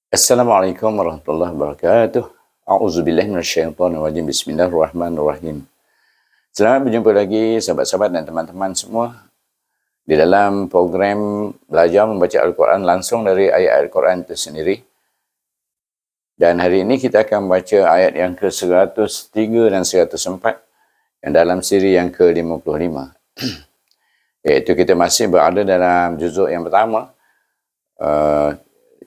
Assalamualaikum warahmatullahi wabarakatuh. A'udzubillahi minasyaitonir rajim. Bismillahirrahmanirrahim. Selamat berjumpa lagi sahabat-sahabat dan teman-teman semua di dalam program belajar membaca Al-Quran langsung dari ayat Al-Quran itu sendiri. Dan hari ini kita akan membaca ayat yang ke-103 dan 104 yang dalam siri yang ke-55. Iaitu kita masih berada dalam juzuk yang pertama,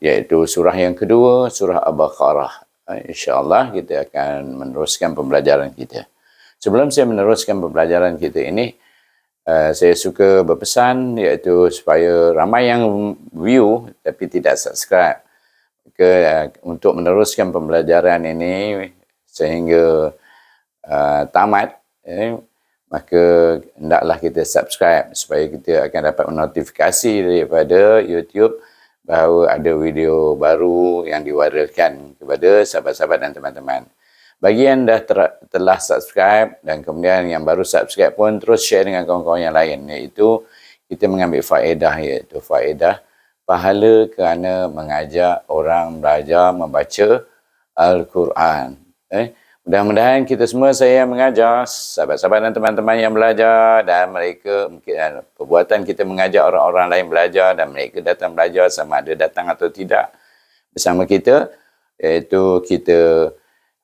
iaitu surah yang kedua, surah Al-Baqarah. InsyaAllah kita akan meneruskan pembelajaran kita. Sebelum saya meneruskan pembelajaran kita ini, saya suka berpesan iaitu supaya ramai yang view tapi tidak subscribe. Untuk meneruskan pembelajaran ini sehingga tamat, maka hendaklah kita subscribe supaya kita akan dapat notifikasi daripada YouTube bahawa ada video baru yang diwaralkan kepada sahabat-sahabat dan teman-teman. Bagi yang dah telah subscribe dan kemudian yang baru subscribe pun terus share dengan kawan-kawan yang lain, iaitu kita mengambil faedah, iaitu faedah pahala kerana mengajak orang belajar membaca Al-Quran. Mudah-mudahan kita semua, saya mengajar sahabat-sahabat dan teman-teman yang belajar, dan mereka mungkin perbuatan kita mengajak orang-orang lain belajar dan mereka datang belajar sama ada datang atau tidak bersama kita, iaitu kita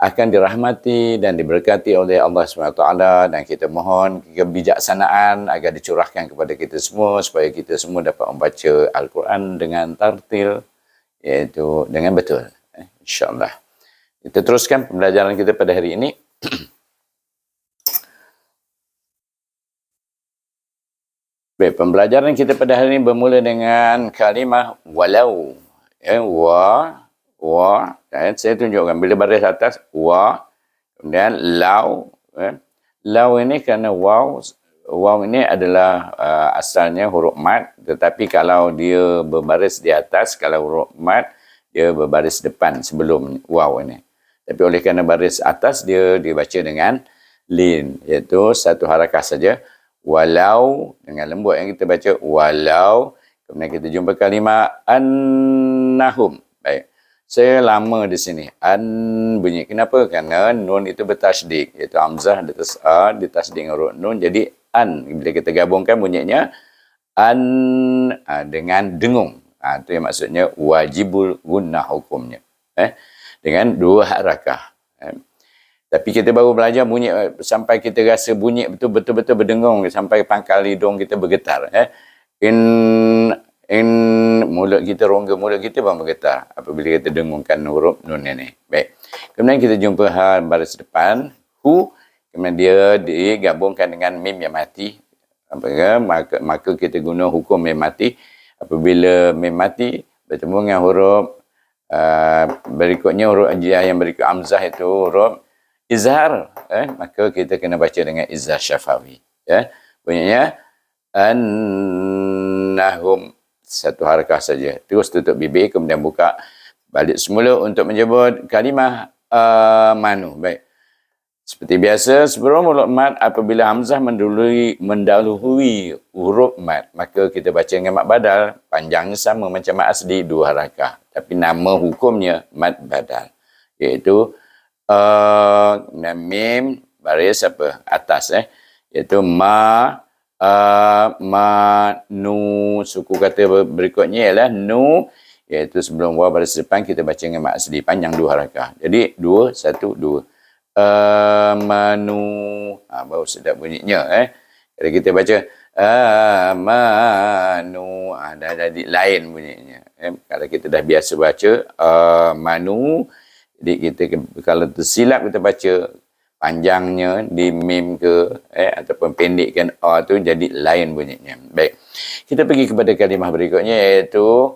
akan dirahmati dan diberkati oleh Allah SWT, dan kita mohon kebijaksanaan agar dicurahkan kepada kita semua supaya kita semua dapat membaca Al-Quran dengan tartil, iaitu dengan betul, insyaAllah. Kita teruskan pembelajaran kita pada hari ini. Baik, pembelajaran kita pada hari ini bermula dengan kalimah walau. Saya tunjukkan bila baris atas wa, kemudian lau. Lau ini kerana waw ini adalah asalnya huruf mad, tetapi kalau dia berbaris di atas, kalau huruf mad dia berbaris depan sebelum waw ini. Tapi oleh kerana baris atas, dia dibaca dengan lin, iaitu satu harakah saja. Walau, dengan lembut yang kita baca, walau. Kemudian kita jumpa kalimah annahum. Baik, saya lama di sini. An bunyi. Kenapa? Kerana nun itu bertasydid, iaitu hamzah di atas a, ditasydid dengan huruf nun. Jadi an, bila kita gabungkan bunyinya an dengan dengung. Itu yang maksudnya wajibul gunnah hukumnya. Dengan dua harakah. Tapi kita baru belajar bunyi sampai kita rasa bunyi betul-betul berdengung, sampai pangkal hidung kita bergetar. In mulut kita, rongga mulut kita pun bergetar apabila kita dengungkan huruf nun ini. Baik. Kemudian kita jumpa hal baris depan, hu, kemudian dia digabungkan dengan mim yang mati. Maka kita guna hukum mim mati. Apabila mim mati bertemu dengan huruf berikutnya, huruf yang berikut hamzah itu huruf izhar, maka kita kena baca dengan izhar syafawi. Bunyinya annahum, satu harakah saja. Terus tutup bibir, kemudian buka balik semula untuk menyebut kalimah manu. Baik. Seperti biasa, sebelum huruf mad, apabila hamzah mendahului huruf mad, maka kita baca dengan mad badal. Panjangnya sama macam mad asli, dua harakah. Tapi nama hukumnya mad badal. Iaitu mim baris apa? Atas. Iaitu ma, nu. Suku kata berikutnya ialah nu. Iaitu sebelum waw baris depan, kita baca dengan mad asli. Panjang dua harakah. Jadi, dua, satu, dua. Amanu, baru sedap bunyinya. Kalau kita baca amanu, dah jadi lain bunyinya. Kalau kita dah biasa baca amanu, jadi kita kalau tersilap kita baca panjangnya di mim ke ataupun pendekkan a tu, jadi lain bunyinya. Baik, kita pergi kepada kalimah berikutnya, iaitu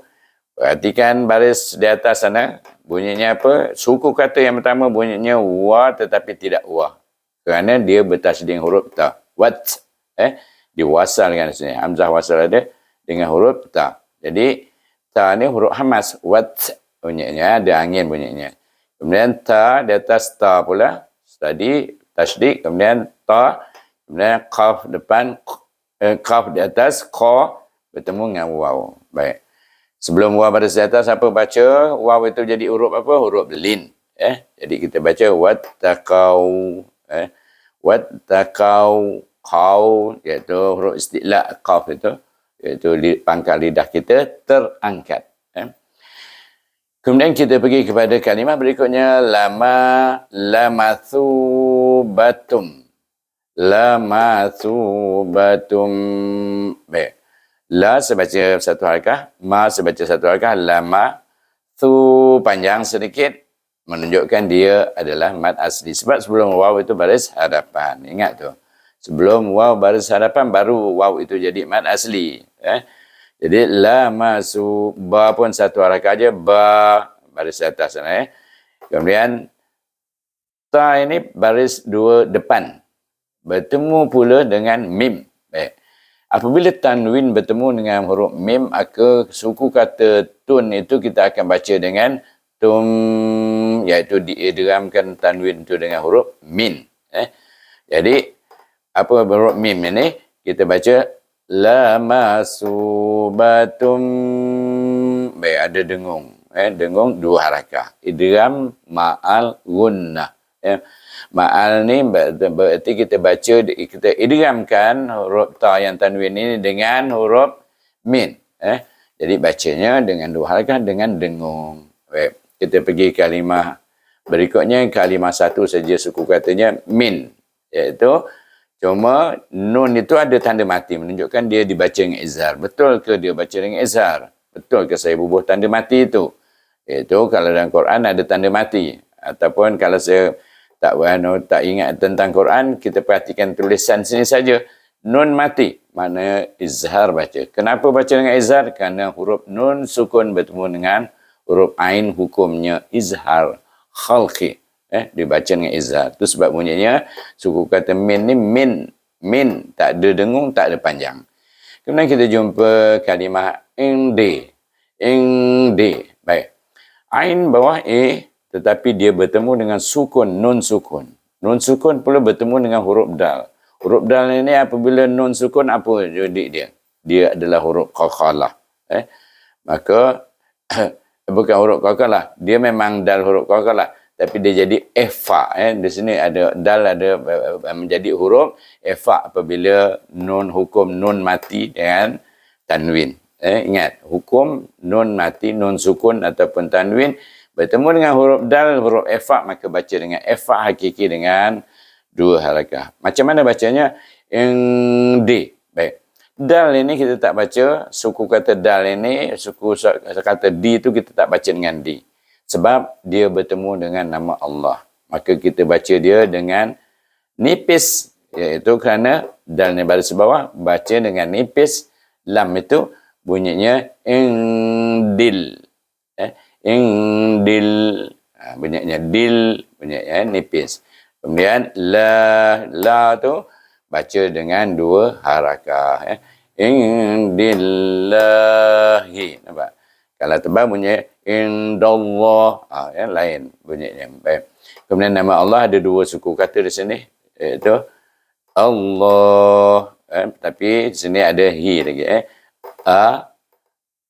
perhatikan baris di atas sana. Bunyinya apa? Suku kata yang pertama bunyinya wa, tetapi tidak wa. Kerana dia bertasydid huruf ta. Wat. Diwasalkan di sini. Hamzah wasal ada dengan huruf ta. Jadi, ta ni huruf hamas. Wat. Bunyinya ada angin bunyinya. Kemudian ta di atas ta pula. Tadi tasydid. Kemudian ta. Kemudian qaf depan. Qaf di atas. Qa bertemu dengan waw. Baik. Sebelum waw baris di atas, siapa baca waw itu jadi huruf apa? Huruf lin. Jadi kita baca wattaqau. Wattaqau, qau, iaitu huruf isti'la, qaf itu, iaitu pangkal lidah kita terangkat. Kemudian kita pergi kepada kalimah berikutnya, lamathubatum. Lamathubatum. Baik. La sebaca satu harakah, ma sebaca satu harakah, lama, thu panjang sedikit, menunjukkan dia adalah mad asli. Sebab sebelum waw itu baris hadapan. Ingat tu. Sebelum waw baris hadapan, baru waw itu jadi mad asli. Jadi, la masu, ba pun satu harakah aja, ba, baris atas. Kemudian, ta ini baris dua depan. Bertemu pula dengan mim. Baik. Apabila tanwin bertemu dengan huruf mim, maka suku kata tun itu kita akan baca dengan tum, iaitu diidghamkan tanwin itu dengan huruf min. Jadi, apa huruf mim ini? Kita baca la masubatum. Baik, ada dengung. Dengung dua harakah. Idgham ma'al gunnah. Ma'al ni berarti kita baca, kita idghamkan huruf ta yang tanwin ini dengan huruf min. Jadi bacanya dengan dua harakah dengan dengung. Baik, kita pergi kalimah berikutnya. Kalimah satu saja suku katanya min, iaitu cuma nun itu ada tanda mati, menunjukkan dia dibaca dengan izhar. Betul ke dia baca dengan izhar? Betul ke saya bubuh tanda mati itu? Itu kalau dalam Quran ada tanda mati. Ataupun kalau saya tak ingat tentang Quran, kita perhatikan tulisan sini saja. Nun mati, makna izhar baca. Kenapa baca dengan izhar? Kerana huruf nun sukun bertemu dengan huruf ain, hukumnya izhar khalqi. Dibaca dengan izhar. Itu sebab bunyinya suku kata min ni min. Tak ada dengung, tak ada panjang. Kemudian kita jumpa kalimah indi. Indi. Baik. Ain bawah tetapi dia bertemu dengan sukun, nun sukun. Nun sukun pula bertemu dengan huruf dal. Huruf dal ini apabila nun sukun, apa jadi dia? Dia adalah huruf qalqalah. Maka bukan huruf qalqalah. Dia memang dal huruf qalqalah. Tapi dia jadi efa. Di sini ada dal, ada menjadi huruf efa apabila nun hukum nun mati dengan tanwin. Ingat, hukum nun mati, nun sukun ataupun tanwin bertemu dengan huruf dal, huruf efa, maka baca dengan efa hakiki dengan dua harakah. Macam mana bacanya? Indi. Baik. Dal ini kita tak baca, suku kata dal ini, suku kata di itu kita tak baca dengan di. Sebab dia bertemu dengan nama Allah. Maka kita baca dia dengan nipis. Iaitu kerana dal ni baris bawah, baca dengan nipis. Lam itu bunyinya indil. Indil. Bunyinya dil. Bunyinya nipis. Kemudian la tu baca dengan dua harakah. Indillahi. Nampak? Kalau tebal bunyi indallah, yang lain bunyinya. Baik. Kemudian nama Allah ada dua suku kata di sini, iaitu Allah, tapi di sini ada hi lagi,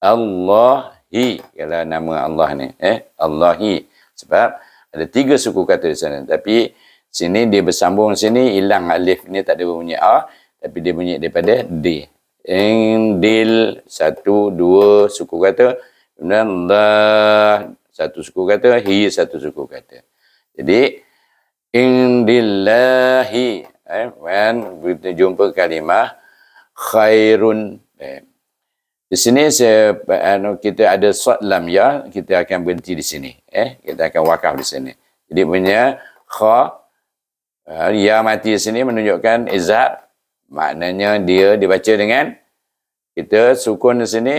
Allahi, kalau nama Allah ni, Allahi. Sebab ada tiga suku kata di sana, tapi sini dia bersambung, sini hilang alif ni, tak ada bunyi a, tapi dia bunyi daripada d. Indil, satu, dua suku kata. Kemudian Allah, satu suku kata, hi, satu suku kata. Jadi, indillahi, kita jumpa kalimah khairun. Di sini kita ada sod lam ya, kita akan berhenti di sini. Kita akan wakaf di sini. Jadi punya kha, ya mati di sini menunjukkan izhar. Maknanya dia dibaca dengan, kita sukun di sini,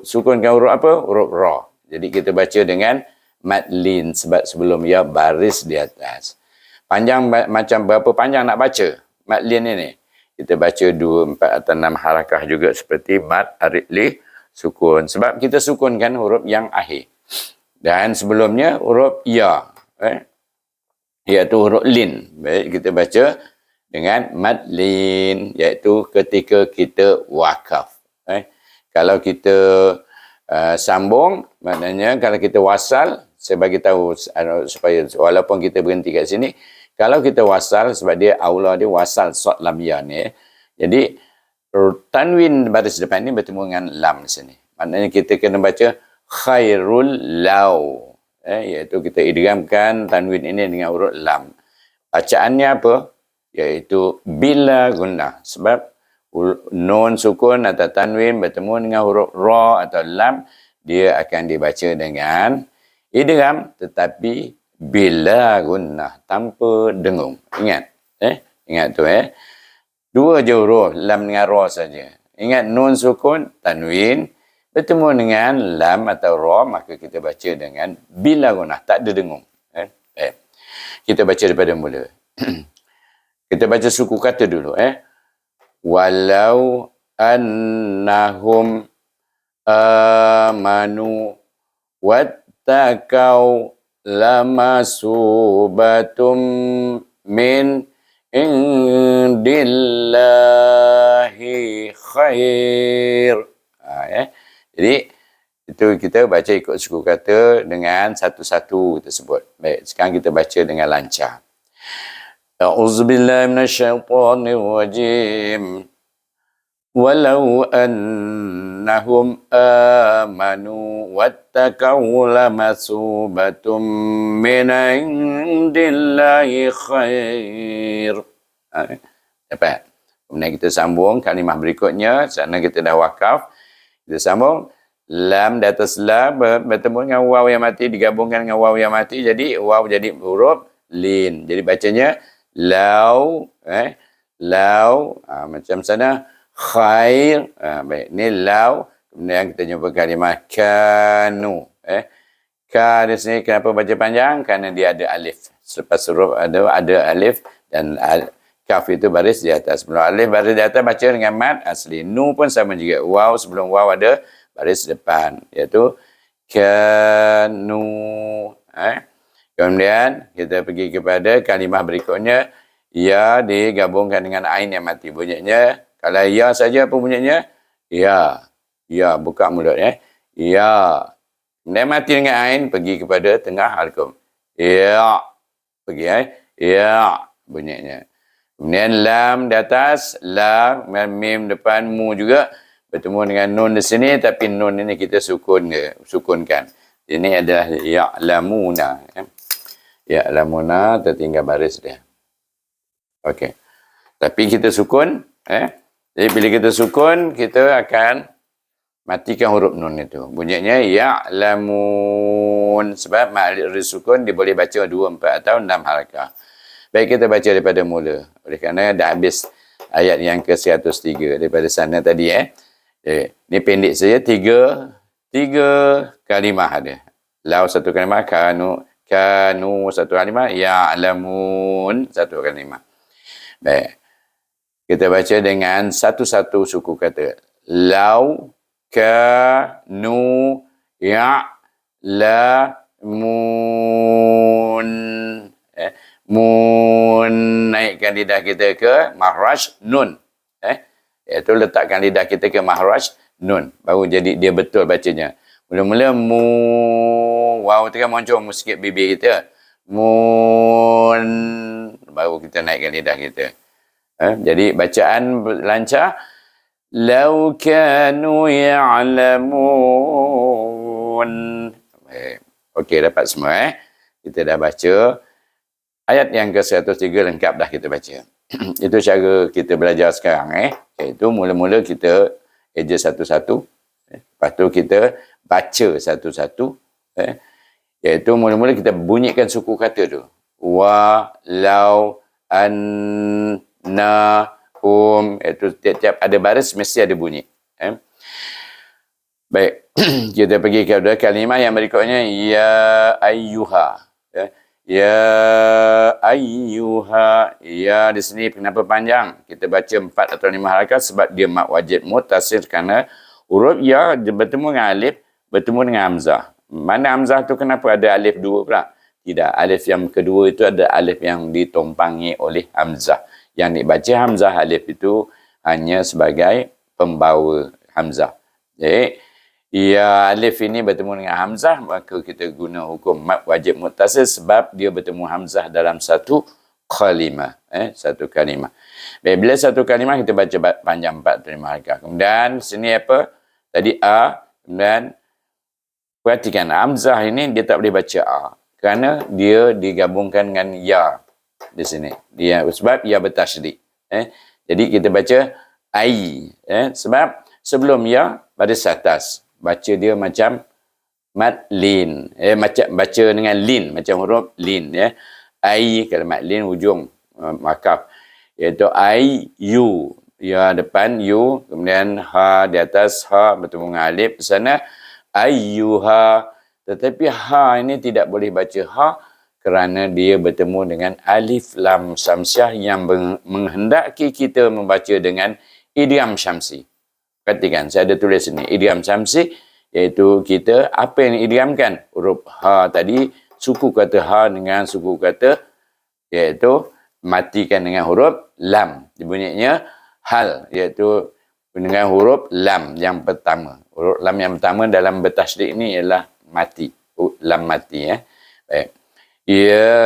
sukunkan huruf apa? Huruf ra. Jadi kita baca dengan madlin sebab sebelum ya baris di atas. Panjang macam berapa panjang nak baca madlin ini? Kita baca 2, 4 atau 6 harakah juga seperti mad, arid, li, sukun. Sebab kita sukunkan huruf yang akhir. Dan sebelumnya huruf ya. Iaitu huruf lin. Baik, kita baca dengan madlin. Iaitu ketika kita wakaf. Kalau kita sambung, maknanya kalau kita wasal, saya bagi tahu supaya walaupun kita berhenti kat sini, kalau kita wasal, sebab dia aula dia wasal sod lam ya ni, jadi tanwin baris depan ni bertemu dengan lam di sini. Maknanya kita kena baca khairul law. Iaitu kita idghamkan tanwin ini dengan huruf lam. Bacaannya apa? Iaitu bila gunnah. Sebab nun sukun atau tanwin bertemu dengan huruf ra atau lam, dia akan dibaca dengan idgham tetapi bila gunnah, tanpa dengung. Ingat? Ingat tu dua je huruf, lam dengan ra saja. Ingat nun sukun, tanwin bertemu dengan lam atau ra, maka kita baca dengan bila gunnah, tak ada dengung. Kita baca daripada mula. Kita baca suku kata dulu. Walau annahum amanu wattaqau lamasubatum min indillahi khair. Jadi itu kita baca ikut suku kata dengan satu-satu tersebut. Baik, sekarang kita baca dengan lancar. A'udzubillahi minasyaitonirrajim. Walau annahum amanu wattaqaw lamasubatum min indillahi khair. Dapat? Kemudian kita sambung kalimah berikutnya. Sana kita dah wakaf. Kita sambung. Lam di atas lam bertemu dengan waw yang mati, digabungkan dengan waw yang mati, jadi waw jadi huruf lin. Jadi bacanya lau, lau, macam sana khair. Baik, ni lau. Kemudian kita jumpa kalimah kanu. Ka di sini kenapa baca panjang? Kerana dia ada alif. Selepas huruf ada alif dan kaf itu baris di atas. Sebelum alif baris di atas baca dengan mat asli. Nu pun sama juga. Waw sebelum waw ada baris depan, iaitu kanu. Kemudian kita pergi kepada kalimah berikutnya. Ya digabungkan dengan ain yang mati. Bunyinya, kalau ya saja apa bunyinya? Ya. Ya, buka mulut. Ya. Kemudian mati dengan ain, pergi kepada tengah halqum. Ya. Pergi. Ya. Bunyinya. Kemudian lam di atas, lam, mim depan, mu juga bertemu dengan nun di sini, tapi nun ini kita sukunkan. Ini adalah ya'lamuna. Ya'lamuna tertinggal baris dia. Okey. Tapi kita sukun, jadi bila kita sukun, kita akan matikan huruf nun itu. Bunyinya ya'lamun. Sebab ma'alif sukun dia boleh baca 2, 4 atau 6 harakah. Baik, kita baca daripada mula. Oleh kerana dah habis ayat yang ke-103 daripada sana tadi. Ini pendek saja, tiga kalimah ada. Lau satu kalimah, kanu satu kalimah, ya'lamun satu kalimah. Baik. Kita baca dengan satu-satu suku kata. Lau, kanu, ya'lamun. Mun, naikkan lidah kita ke makhraj nun. Iaitu letakkan lidah kita ke makhraj nun. Baru jadi dia betul bacanya. Mula-mula mu, waw tu kan muncul sikit bibir kita. Mun, baru kita naikkan lidah kita. Jadi bacaan lancar. Lau kanu ya'lamun. Okey, dapat semua. Kita dah baca. Ayat yang ke-103 lengkap dah kita baca. Itu cara kita belajar sekarang. Iaitu mula-mula kita eja satu-satu. Lepas tu kita baca satu-satu. Iaitu mula-mula kita bunyikan suku kata tu. Wa, lau, an, na, hum. Iaitu tiap-tiap ada baris mesti ada bunyi. Baik. Kita pergi kepada kalimah yang berikutnya. Ya ayyuha. Ya ayyuha. Ya di sini kenapa panjang? Kita baca 4 atau 5 harakat sebab dia mat wajib muttasil, kerana huruf ya bertemu dengan alif, bertemu dengan hamzah. Mana hamzah tu kenapa ada alif 2 pula? Tidak, alif yang kedua itu ada alif yang ditumpangi oleh hamzah. Yang dibaca hamzah alif itu hanya sebagai pembawa hamzah. Jadi Ya alif ini bertemu dengan hamzah, maka kita guna hukum mad wajib muttasil sebab dia bertemu hamzah dalam satu kalimah. Satu kalimah. Baik, bila satu kalimah kita baca panjang 45 harakat. Kemudian sini apa? Tadi a, kemudian perhatikan hamzah ini dia tak boleh baca a kerana dia digabungkan dengan ya di sini. Dia sebab ya bertasydid. Jadi kita baca ai, sebab sebelum ya baris atas. Baca dia macam mad lin. Macam baca dengan lin, macam huruf lin, ya. Ai kalau mad lin hujung makaf, iaitu ai yu. Ya depan yu, kemudian ha di atas, ha bertemu dengan alif di sana, ayyuha. Tetapi ha ini tidak boleh baca ha kerana dia bertemu dengan alif lam syamsiah yang menghendaki kita membaca dengan idgham syamsi. Perhatikan, saya ada tulis sini idgham syamsi, iaitu kita apa yang idghamkan huruf ha tadi, suku kata ha dengan suku kata, iaitu matikan dengan huruf lam. Bunyinya hal, iaitu dengan huruf lam yang pertama. Huruf lam yang pertama dalam bertasydid ini ialah mati. Lam mati, ya. Baik. Ya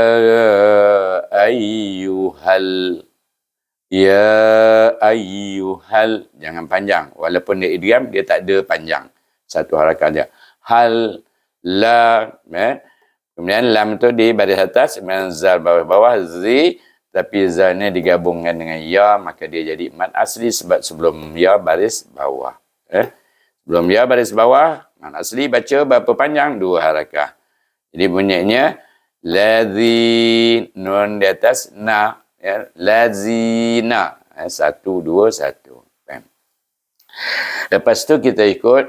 ayyuhal. Ya ayyuhal. Jangan panjang. Walaupun dia idgham, dia tak ada panjang. Satu harakat dia. Hal la. Kemudian lam tu di baris atas, kemudian zal bawah zi. Tapi zal ni digabungkan dengan ya, maka dia jadi mad asli sebab sebelum ya baris bawah. Sebelum ya baris bawah, mad asli baca berapa panjang? 2 harakat. Jadi bunyinya ladzi, nun di atas na, ya, lazina. 1 2 1. Lepas tu kita ikut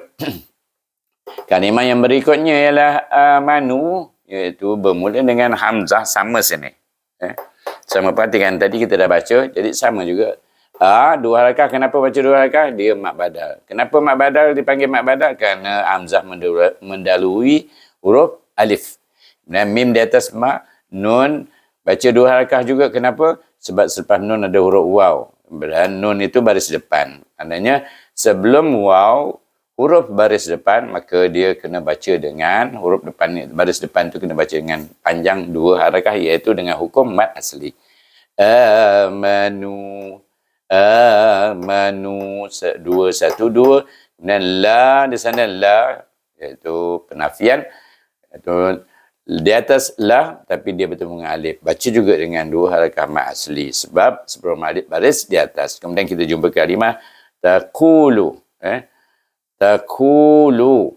kalimah yang berikutnya ialah manu, iaitu bermula dengan hamzah sama sini. Sama, perhatikan tadi kita dah baca, jadi sama juga. 2 harakat, kenapa baca 2 harakat? Dia mad badal. Kenapa mad badal dipanggil mad badal? Kerana hamzah mendahului huruf alif. Dan mim di atas ma, nun baca 2 harakat juga. Kenapa? Sebab selepas nun ada huruf waw. Dan nun itu baris depan. Maknanya sebelum waw huruf baris depan, maka dia kena baca dengan huruf depan ni. Baris depan tu kena baca dengan panjang 2 harakat, iaitu dengan hukum mad asli. Amanu, amanu, 2 1 2. Dan la di sana, la iaitu penafian, iaitu di atas la tapi dia bertemu dengan alif. Baca juga dengan 2 harakat mad asli sebab sebelum alif baris di atas. Kemudian kita jumpa kalimah taqulu. Taqulu.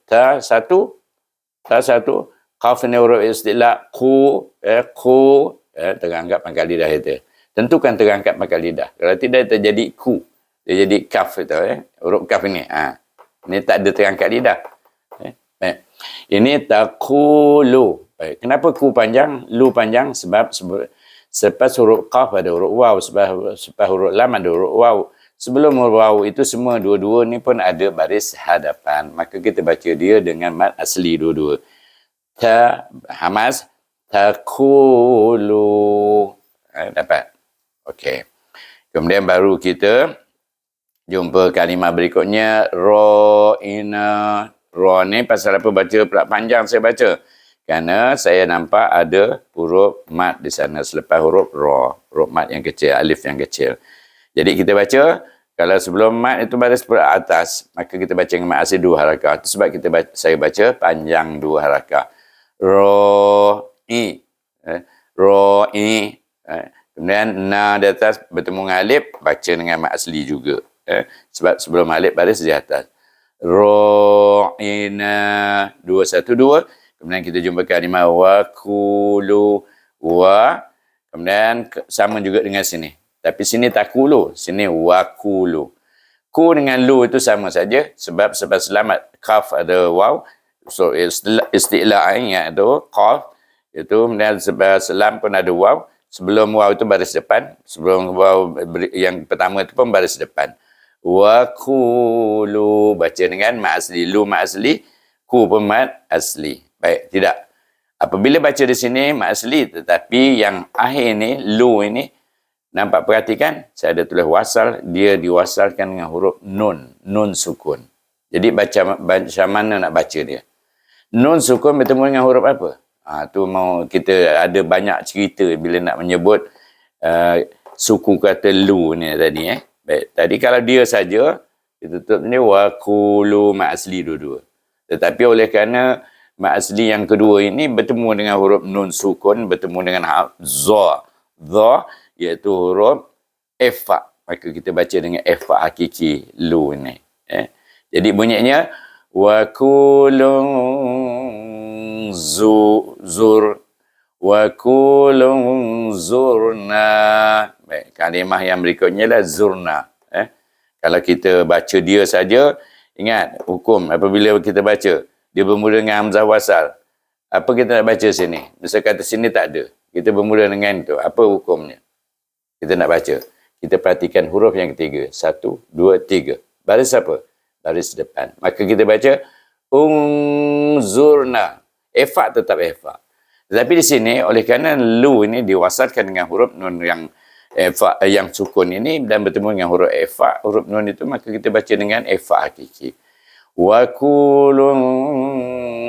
Ta satu, qaf ni huruf istilah ku, terangkat pangkal lidah itu. Tentukan terangkat pangkal lidah. Kalau tidak terjadi ku, dia jadi kaf itu, huruf kaf ini. Ini tak ada terangkat lidah. Ini taqulu. Kenapa ku panjang, lu panjang? Sebab selepas huruf qaf ada huruf waw, selepas huruf lam ada huruf waw. Sebelum huruf waw itu semua dua-dua ni pun ada baris hadapan. Maka kita baca dia dengan mad asli dua-dua. Ta hamaz taqulu. Dapat. Okey. Kemudian baru kita jumpa kalimah berikutnya ra'ina. Ra ni pasal apa baca pula panjang saya baca? Kerana saya nampak ada huruf mad di sana selepas huruf ra. Huruf mad yang kecil, alif yang kecil. Jadi kita baca, kalau sebelum mad itu baris atas, maka kita baca dengan mad asli 2 harakat. Itu sebab saya baca panjang 2 harakat. Ra'i. Ra'i. Kemudian na di atas bertemu dengan alif, baca dengan mad asli juga. Sebab sebelum alif baris di atas. Ra'ina 2 1 2. Kemudian kita jumpa kalimah waqulu wa. Kemudian sama juga dengan sini. Tapi sini taqulu, sini waqulu. Ku dengan lu itu sama saja sebab sebab selamat qaf ada waw. So istilah iaitu qaf itu, kemudian sebab selam pun ada waw. Sebelum waw itu baris depan, sebelum waw yang pertama itu pun baris depan. Waqulu baca dengan mad asli, lu mad asli, ku pun mad asli. Baik, tidak. Apabila baca di sini mad asli, tetapi yang akhir ni, lu ini, nampak perhatikan, saya ada tulis wasal, dia diwasalkan dengan huruf nun, nun sukun. Jadi macam mana nak baca dia. Nun sukun bertemu dengan huruf apa? Tu mau kita ada banyak cerita bila nak menyebut suku kata lu ni tadi. Baik, tadi kalau dia saja, kita tutup ni wakulu mat asli dua-dua. Tetapi oleh kerana mat asli yang kedua ini bertemu dengan huruf nun sukun, bertemu dengan za. Za iaitu huruf ifa. Maka kita baca dengan ifa hakiki lu ni. Jadi bunyinya wakulun zur wakulun zurna. Baik, kalimah yang berikutnya lah zurna. Kalau kita baca dia saja, ingat hukum apabila kita baca dia bermula dengan hamzah wasal. Apa kita nak baca sini? Misal kata sini tak ada. Kita bermula dengan itu. Apa hukumnya? Kita nak baca. Kita perhatikan huruf yang ketiga. 1, 2, 3. Baris apa? Baris depan. Maka kita baca unzurna. Efa tetap efa. Tetapi di sini oleh kerana lu ini diwasalkan dengan huruf nun yang efa, yang sukun ini dan bertemu dengan huruf efa, huruf nun itu, maka kita baca dengan efa hakiki. Wa kulun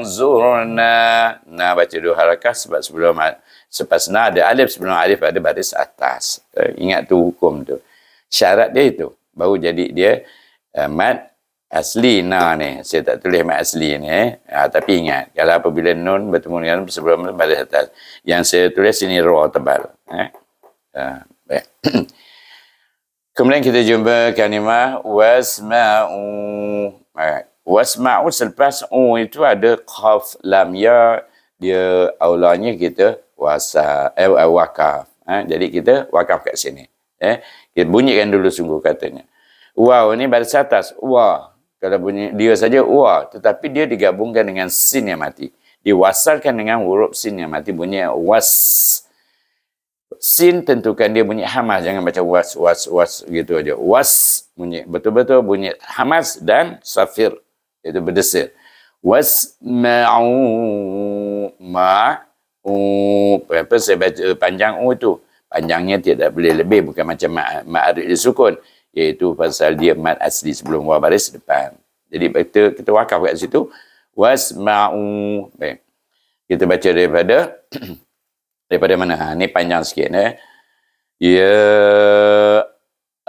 zurna. Nah, baca dua harakat sebab sebelum selepas na ada alif, sebelum alif ada baris atas. Ingat tu hukum tu. Syarat dia itu. Baru jadi dia mad asli na ni. Saya tak tulis mad asli ni. Tapi ingat, kalau apabila nun bertemu dengan sebelum baris atas. Yang saya tulis sini ra tebal. Baik. Kemudian kita jumpa kalimah wasma'u. Wasma'u selepas itu ada qaf lam ya, dia aulanya kita wakaf. Jadi kita wakaf kat sini. Kita bunyikan dulu sungguh katanya. Waw ni baris atas. Wa. Kalau bunyi dia saja wa, tetapi dia digabungkan dengan sin yang mati. Diwasalkan dengan huruf sin yang mati, bunyi was. Sin tentukan dia bunyi hamas, jangan baca was gitu aja. Was bunyi betul-betul bunyi hamas dan safir, itu berdesir. Wasma'u apa saya baca panjang tu, panjangnya tidak boleh lebih, bukan macam ma'arif disukun, iaitu pasal dia mad asli sebelum wa baris depan. Jadi kita wakaf kat situ wasma'u. Baik, kita baca daripada mana? Ni panjang sikit. Ya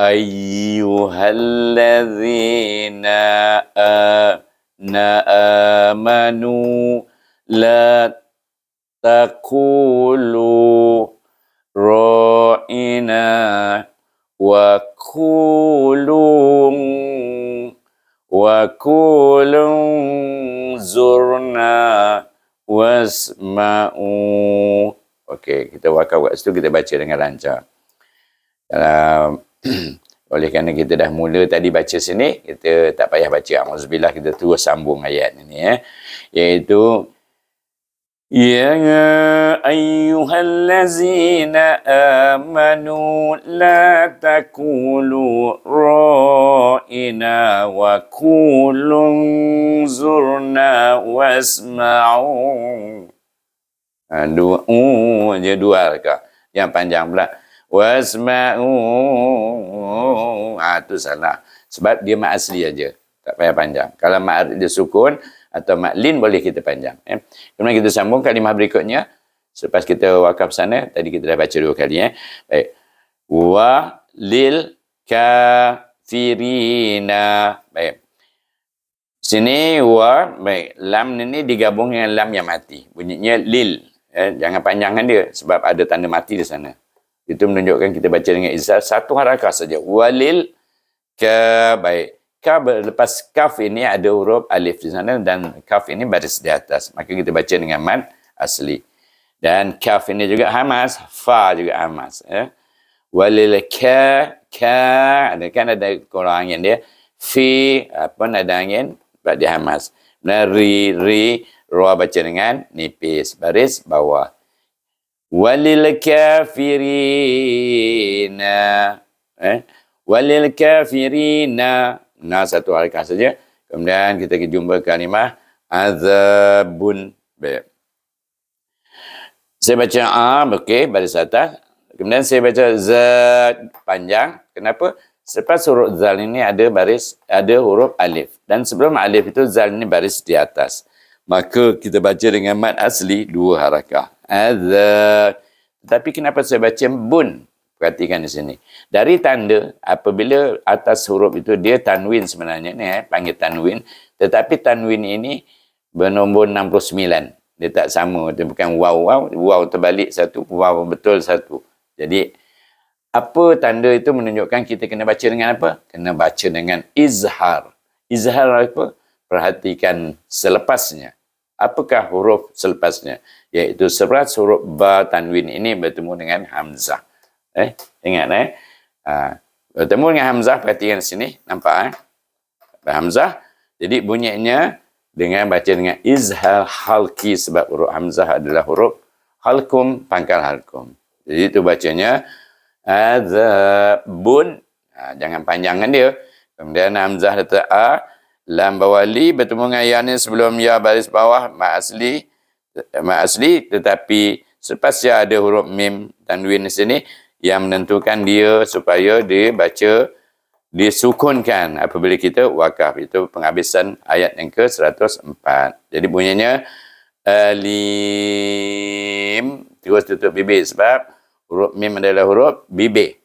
ayyuhallazina amanu la taqulu ra'ina wa kulun zurna wasma'u. Okey, kita wakaf kat situ, kita baca dengan lancar. Oleh kerana kita dah mula tadi baca sini, kita tak payah baca auzubillah, kita terus sambung ayat ini, iaitu ya ayyuhallazina amanu la taqulu ra'ina wa qulun zurna wasma'u. Dua harkah. Yang panjang pula wasma'u. Tu salah. Sebab dia mat asli aja. Tak payah panjang. Kalau mat dia sukun atau mat lin boleh kita panjang. Kemudian kita sambung kalimah berikutnya. Selepas kita wakaf sana, tadi kita dah baca dua kali. Baik. Wa lil kafirina. Baik. Sini wa, baik. Lam ni digabung dengan lam yang mati. Bunyinya lil. Jangan panjangkan dia sebab ada tanda mati di sana. Itu menunjukkan kita baca dengan izhar satu harakah saja. Walil ka. Baik. Ka lepas kaf ini ada huruf alif di sana dan kaf ini baris di atas. Maka kita baca dengan mad asli. Dan kaf ini juga hamas, fa juga hamas. Walil ka ada kan ada kurang angin dia. Fi pun ada angin sebab dia hamas. Dan ri ra baca dengan nipis, baris bawah. Walil kafirina. Walil kafirina. Nah, satu harakah saja. Kemudian kita jumpa kalimah azabun. Baik. Saya baca okey, baris atas. Kemudian saya baca z panjang. Kenapa? Selepas huruf zal ini ada huruf alif. Dan sebelum alif itu zal ini baris di atas. Maka kita baca dengan mad asli 2 harakah. Azza. Tetapi kenapa saya baca bun? Perhatikan di sini. Dari tanda apabila atas huruf itu dia tanwin sebenarnya ni panggil tanwin. Tetapi tanwin ini bernombor 69. Dia tak sama. Dia bukan waw terbalik satu, waw betul satu. Jadi apa tanda itu menunjukkan kita kena baca dengan apa? Kena baca dengan izhar. Izhar apa? Perhatikan selepasnya. Apakah huruf selepasnya? Iaitu selepas huruf ba tanwin ini bertemu dengan hamzah. Ingat bertemu dengan hamzah, perhatikan sini. Nampak hamzah. Jadi bunyinya dengan baca dengan izhar halki sebab huruf hamzah adalah huruf halkum, pangkal halkum. Jadi itu bacanya azabun. Jangan panjangkan dia. Kemudian hamzah letak a, lam bawah li bertemu dengan ya ni sebelum ya baris bawah ma asli, tetapi selepas ya ada huruf mim tanwin di sini yang menentukan dia supaya dia baca disukunkan apabila kita wakaf. Itu penghabisan ayat yang ke-104. Jadi bunyinya alim, terus tutup bibir sebab huruf mim adalah huruf bibir.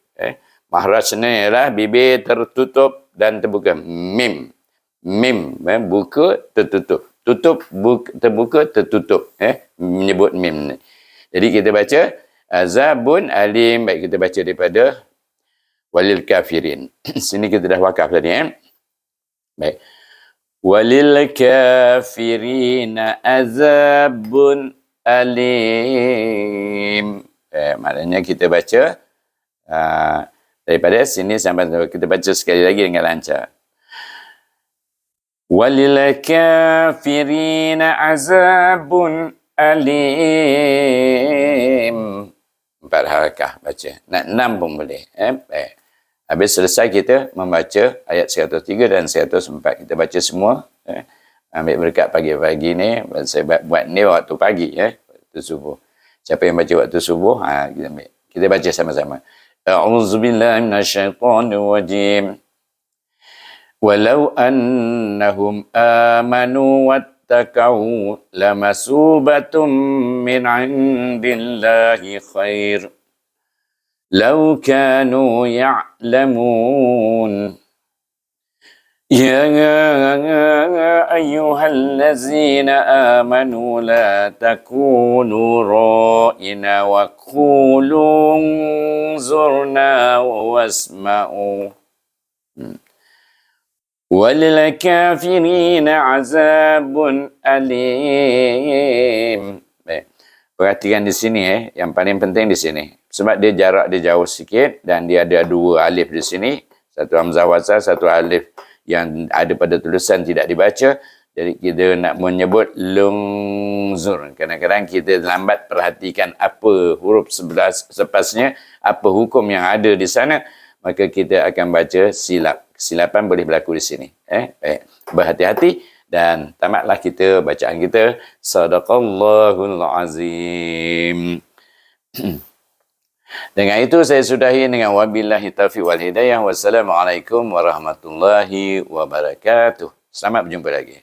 Mahrajnya ialah bibir tertutup dan terbuka. Mim. Buka, tertutup. Tutup, terbuka, tertutup. Menyebut mim. Jadi kita baca azabun alim. Baik, kita baca daripada walil kafirin. Sini kita dah wakaf tadi. Baik. Walil kafirina azabun alim. Maknanya kita baca daripada sini sampai kita baca sekali lagi dengan lancar. Walil kafirina azabun alim. 4 harakah baca. Nak 6 pun boleh. Habis selesai kita membaca ayat 103 dan 104. Kita baca semua. Ambil berkat pagi-pagi ni. Saya buat ni waktu pagi. Waktu subuh. Siapa yang baca waktu subuh, kita ambil. Kita baca sama-sama. A'udzubillahi minasyaitonirrajim. Walau annahum amanu wattaqau lamasubatum min 'indillahi khair. Lau kanu ya'lamun. يا أيها الذين آمنوا لا تكونوا رائنا وقولوا انظرنا واسمعوا وللكافرين عذاب أليم. Perhatikan di sini yang paling penting di sini. Sebab dia jarak dia jauh sikit dan dia ada 2 alif di sini. Satu hamzah wasal, satu alif yang ada pada tulisan tidak dibaca. Jadi kita nak menyebut lungzur. Kadang-kadang kita lambat perhatikan apa huruf sepasnya, apa hukum yang ada di sana, maka kita akan baca silap. Kesilapan boleh berlaku di sini. Baik. Berhati-hati dan tamatlah kita bacaan kita. Sadaqallahul azim. Dengan itu saya sudahi dengan wabillahi taufiq wal hidayah. Wassalamualaikum warahmatullahi wabarakatuh. Selamat berjumpa lagi.